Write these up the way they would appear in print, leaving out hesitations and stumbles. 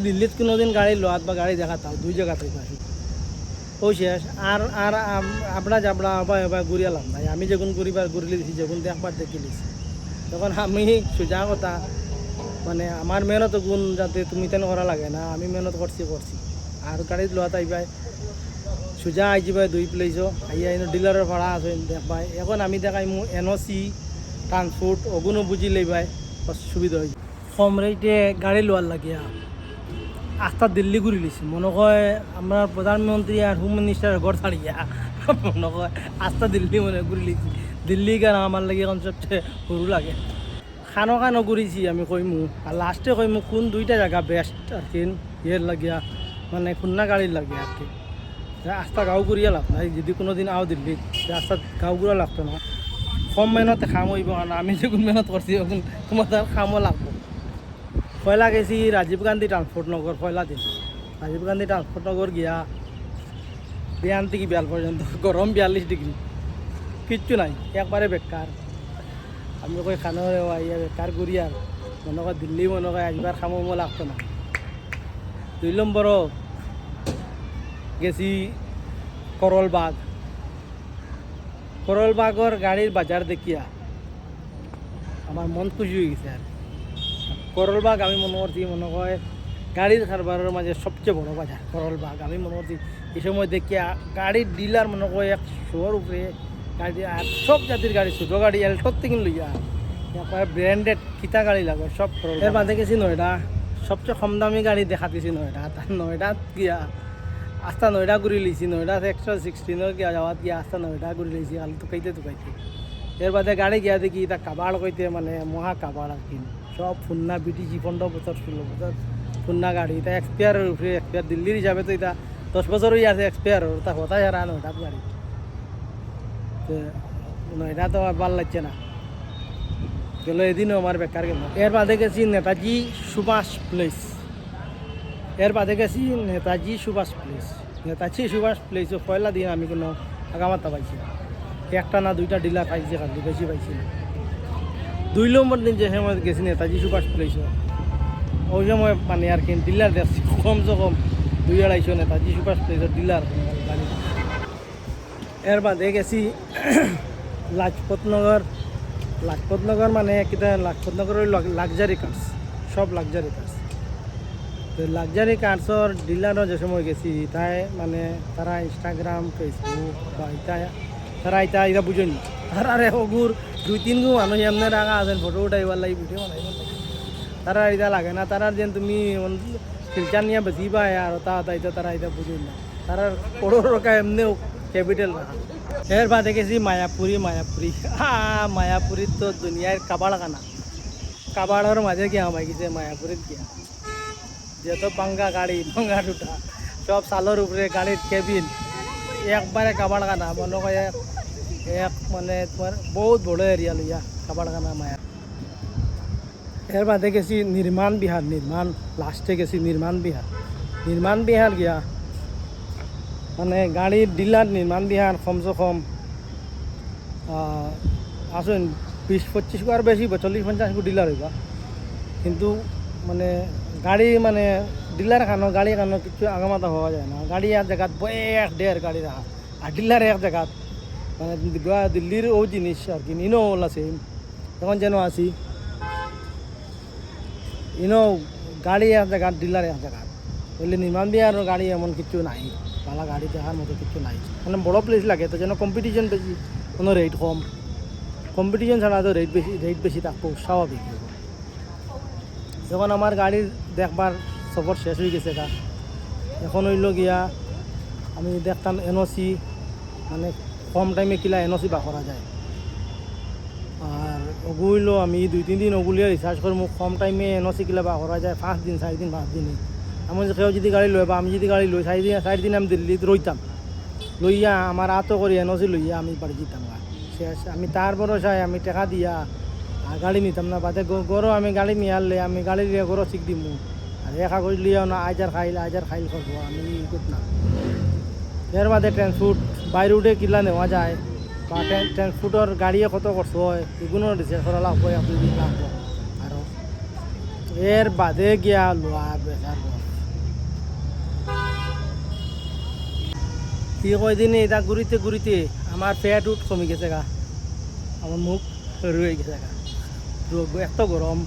দিল্লিত কোনোদিন গাড়ি লোয়াত বা গাড়ি দেখা তাও দুই জায়গা থেকে আসি ও শেষ আর আর আমরা যাবড়া আবার এবার ঘুরিয়ালাম ভাই আমি যখন ঘুরিলে দিছি যখন দেখবার দেখি লিছি তখন আমি সোজা কথা মানে আমার মেহনত গুণ যাতে তুমি তেন করা লাগে না আমি মেহনত করছি আর গাড়িত লোয়াত আইবাই সোজা আই যাবাই দুই প্লেসও আইয়া ডিলারের ভাড়া আছে দেখবাই এখন আমি দেখাই মো এনওসি ট্রান্সপোর্ট ওগুলো বুঝি লইবাই সুবিধা হয়েছে কম রেটে গাড়ি লোয়ার লাগিয়া আস্তা দিল্লি ঘুরি লিছি মনে হয় আমরা প্রধানমন্ত্রী আর হোম মিনিস্টারের ঘর ছাড়িয়া মনে হয় আস্তা দিল্লি মনে ঘুরি লিছি দিল্লি গান আমার লাগে এখন সবচেয়ে সরু লাগে খানো ঘুরিছি আমি কইমু আর লাস্টে কইমু কোন দুইটা জায়গা বেস্ট আর কি ইয়ের লাগিয়া মানে খুন্না গাড়ির লাগিয়া আর কি আস্তা গাঁও ঘুরিয়া লাভ নাই যদি কোনো দিন আও দিল্লি রাস্তা গাঁও ঘুরা লাগতো না কম মেহনতে খাম হইব না আমি যখন মেহনত করছি তখন তোমার তার খামও লাগবো পয়লা গেছি রাজীব গান্ধী ট্রান্সপোর্ট নগর পয়লা দিন রাজীব গান্ধী ট্রান্সপোর্ট নগর গিয়া বিয়ান থেকে বিয়াল পর্যন্ত গরম 42 ডিগ্রি কিচ্ছু নাই একবারে বেকার আমি কই খানো ইয়া বেকার ঘুরি আর মনে কয় দিল্লি মনে কয় একবার খামো লাগতো না 2 নম্বর গেছি করলবাগর গাড়ির বাজার দেখিয়া আমার মন খুশি হয়ে গেছে আর করলবাগ আমি মনে করছি মনে হয় গাড়ির কারবারের মাঝে সবচেয়ে বড় বাজার করলবাগ আমি মনে করছি এই সময় দেখিয়া গাড়ির ডিলার মনে হয় 100-এর উপরে গাড়ি আর সব জাতির গাড়ি ছোটো গাড়ি এলটোর থেকে লইয়া একবার ব্র্যান্ডেড কিতা গাড়ি লাগে সব এর বাদে গেছি নয়ডা সবচেয়ে কম দামি গাড়ি দেখাতেছি নয়ডা তার নয়ডাত গিয়া আস্তা নয়ডা ঘুরি লিছি নয়ডা 116 গিয়া যাওয়াত গিয়া আস্তা নয়ডা ঘুরি লিছি খালি টুকাইতে এর বাদে গাড়ি গিয়া দেখি এটা কাবাড় কইতে মানে মহা কাবাড় আর কি সব ফুন্না বিটিজি 15 বছর 16 বছর ফুন্না গাড়ি এটা এক্সপায়ারের উপরে এক্সপায়ার দিল্লির হিসাবে তো এটা 10 বছরই আছে এক্সপায়ার ওটা হতাই আর নয়ডা গাড়ি তো নয়ডা তো আর ভাল লাগছে না গেল এদিনও আমার বেকার গেল এর বাদে গেছি নেতাজি সুভাষ প্লেস নেতাজি সুভাষ প্লেস পয়লা দিন আমি কোনো আগামাতা পাইছি একটা না দুইটা ডিলার পাইছি খালি বেশি পাইছি 2 নম্বর দিন যে সময় গেছি নেতাজি সুভাষ প্লেস ওই সময় মানে আর কি ডিলার দেখছি কমসে কম 2-250 নেতাজি সুভাষ প্লেসের ডিলার গাড়ি এর বাদে গেছি লাজপত নগর মানে কিতা লাজপত নগরের লাক্সারি কার্স সব লাক্সারি কার্স তো লাক্সারি কার্সর ডিলারও যে সময় গেছি তাই মানে তারা ইনস্টাগ্রাম ফেসবুক বা তারা এটা বুঝেনি তারা ওগুর 2-3 গু মানুষ এমনি রাখা আছেন ফটো উঠাইবার লাগে ভিডিও বানাইবার লাগে তারা এটা লাগে না তারা যেন তুমি ফিল্টার নিয়ে বেশি পায় আর তারা এটা বুঝেন না তারা করোড় রকা এমনি ক্যাপিটাল রাখা এর বাদে গেছি মায়াপুরীর তো দুনিয়ার কাবাড়খানা কাবাড়ের মাঝে গিয়া আমায় গেছে মায়াপুরীর গিয়া যেহেতু বাঙ্গা গাড়ি ভাঙ্গা টুটা সব সালোর উপরে গাড়ির কেবিন একবারে কাবাড়খানা মনে হয় এক মানে তোমার বহুত বড় এরিয়া লইয়া কাবাড়খানা মায়া এর বাদে গেছি নির্মাণ লাস্টে গেছি নির্মাণ বিহার গিয়া মানে গাড়ির ডিলার নির্মাণ বিহার কমসে কম আসুন 20-25 গু আর বেশি 40-50 গু ডিলার হইবা কিন্তু মানে গাড়ি মানে ডিলার গাড়ি কিছু আগামাতা হওয়া যায় না গাড়ি এক জায়গাত এক ডের গাড়ি রাখা আর ডিলার এক জায়গাত মানে দিল্লির ও জিনিস আর কি ইনো আছে তখন যেন আসি ইনো গাড়ি এক জায়গাত ডিলার এক জায়গাত বললে নির্মাণ বিহারের গাড়ি এমন কিছু নাই ভালো গাড়ি দেখার মতো কিছু নাই মানে বড় প্লেস লাগে তো যেন কম্পিটিশন বেশি কোনো রেট কম কম্পিটিশন ছাড়া তো রেট বেশি থাকবো স্বাভাবিক যখন আমার গাড়ির দেখবার সফর শেষ হয়ে গেছে এখন হইল গিয়া আমি দেখতাম এনওসি মানে কম টাইমে কিলা এনওসি বা করা যায় আর ওগুলো আমি 2-3 দিন ওগুলিয়ে রিসার্চ করবো কম টাইমে এনওসি কিলা বা করা যায় 5 দিন 4 দিন 5 দিনে আমি কেউ যদি গাড়ি লয় বা আমি যদি গাড়ি লই 4 দিন আমি দিল্লিতে রইতাম লইয়া আমার আতো করি এনওসি লইয়া আমি বাড়ি যেতাম শেষ আমি তার ভরসায় আমি টাকা দিয়া আর গাড়ি নিতাম না বাদে গরো আমি গাড়ি নিয়ে আনলে আমি গাড়ি লিয়ে গরো শিখ দিমু আর একা করে লিয়াও না আইজার খাইল করবো আমি না এর বাদে ট্রান্সপোর্ট বাইরে উঠে কিলা নেওয়া যায় বা ট্রান্সপোর্টের গাড়িয়ে কত খরচ হয় এগুলো রিসার্চ করা লাগবে 1-2 দিন লাগবে আরও এর বাদে গিয়া লোয়া বেচার ই কয়দিনে এটা ঘুরিতে ঘুরিতে আমার পেট উঠ কমে গেছে গা, আমার মুখ রয়ে গেছে গা, রোগ এত গরম,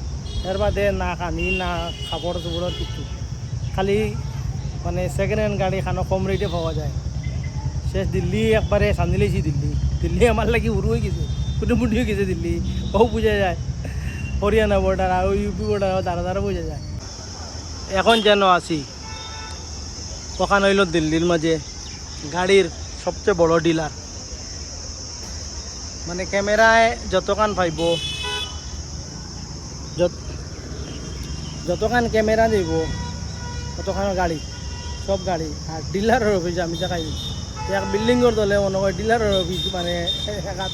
এর বাদে না খানি না খাবার চোপড়ের কিছু, খালি মানে সেকেন্ড হ্যান্ড গাড়ি খানো কম রেটে পাওয়া যায়। শেষ দিল্লি একবারে সান্দিলেছি, দিল্লি দিল্লি আমার লাগি উড়ু হয়ে গেছে, কুটুমুটি হয়ে গেছে দিল্লি, ও বোঝা যায় হরিয়ানা বর্ডার আর ইউপি বর্ডার দ্বারা দ্বারা বোঝা যায়। এখন যেন আছি ওখান হইল দিল্লির মাঝে গাড়ির সবচেয়ে বড় ডিলার, মানে ক্যামেরায় যতখান পাইব, যতখান ক্যামেরা দিব ততখান গাড়ি, সব গাড়ি। আর ডিলারের অফিস আমি দেখাই এক বিল্ডিংয়ের দলে মনে হয় ডিলারের অফিস, মানে একাত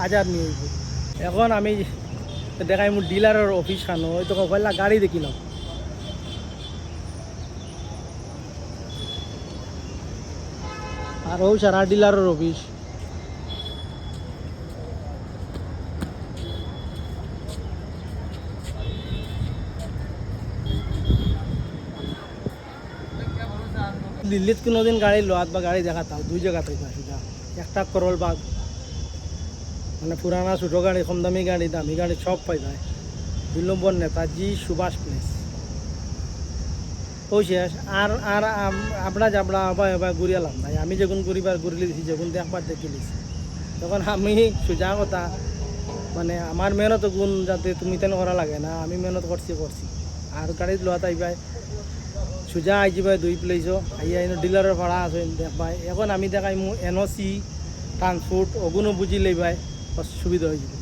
হাজার নিয়ে হইব। এখন আমি দেখাই মোৰ ডিলারের অফিস খানো, ওই তো পয়লা গাড়ি দেখিলাম। আর ও সারা ডিলারের অফিস। দিল্লিত কোনোদিন গাড়ি লোয়াত বা গাড়ি দেখাতাম দুই জায়গা থেকে আসিলাম, একটা করল বাগ, মানে পুরানা ছোটো গাড়ি, কম দামি গাড়ি সব পাই যায়। 2 নম্বর নেতাজি সুভাষ প্লেস ও শেষ। আর আর আমরা যাবলা আবার এবার ঘুরিয়ালাম ভাই, আমি যখন ঘুরিবার ঘুরিলে দিছি, যখন দেখবার দেখে লিছি, তখন আমি সোজা কথা, মানে আমার মেহনত গুণ যাতে তুমি তেন করা লাগে না, আমি মেহনত করছি। আর গাড়িত লোয়াত আইবাই সোজা আই যাবাই 2 প্লেসও আইয়া ডিলারের ভাড়া আছে দেখবাই। এখন আমি দেখাই মোৰ NOC ট্রান্সপোর্ট ওগুলো বুঝি লইবাই সুবিধা হয়ে যাবে।